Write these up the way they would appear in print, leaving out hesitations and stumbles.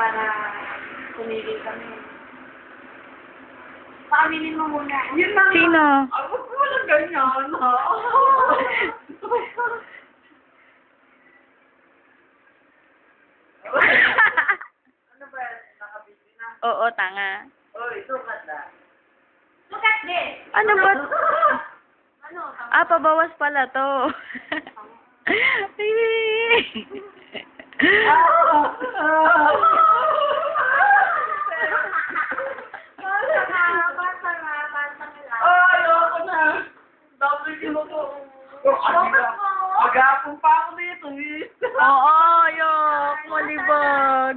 para pumili kami. Paaminin mo muna. Yun na. Sino? Ay, wag mo lang ganyan, ha? Ano ba yan? Nakabili na? Oo, tanga. Oy, sukat na. Sukat din! Ano ba? Ano? Ah, pabawas pala to. Ayoko na. Dapat mo to. Mag-aapong pa ako dito, miss. Oo, yok. Malibag.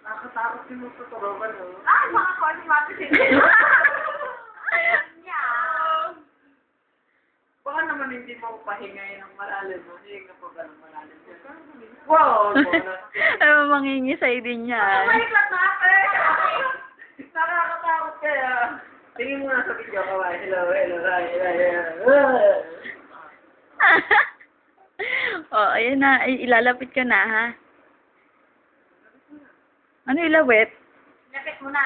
Nakakatakot yung mga tutulungan, no? Ah, mga kwan, mapisin. Baka naman hindi mo pahingay ng malalim, no? Hihinga pa ba ng malalim? Wow! Ay, mangingisay din yan. Lang natin! Nakakatakot kaya. Tingin mo na sa video ka, hello, hello, Oh, ayan na. Ay, ilalapit ka na, ha? Ano ilawit? Lapit mo na.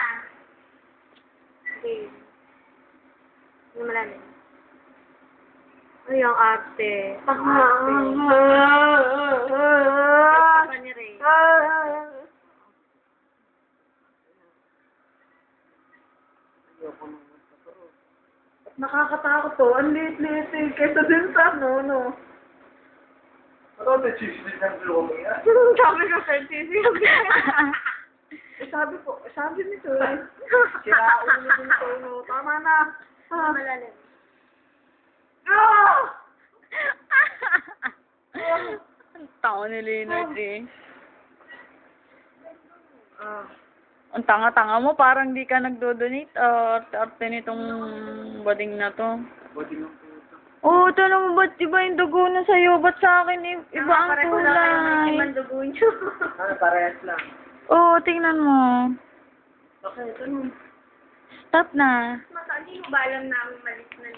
Okay. Hindi malalim. Ay, ang arte. Arte ni Ray. Nakakatakot to. Ang liit-liit eh. Kesa din sa ano, no? Ano ba chismis ng tulong mo yan? Sabi ko sa TV. Sabi nito eh. Sira ulo nito, no? Tama na. Malalim. Ang tao ni Leonard eh. Ah. Ang tanga-tanga mo, parang di ka nagdo-donate. Arte nitong bading na to. Body ng puto. Oo, tanong mo, ba't iba yung dugo na sa'yo? Ba't sa akin iba ang kulay? dugo niyo. Ano, parehas lang. Oo, tingnan mo. Okay, ito nun. Stop na. Hindi mo ba alam na malis na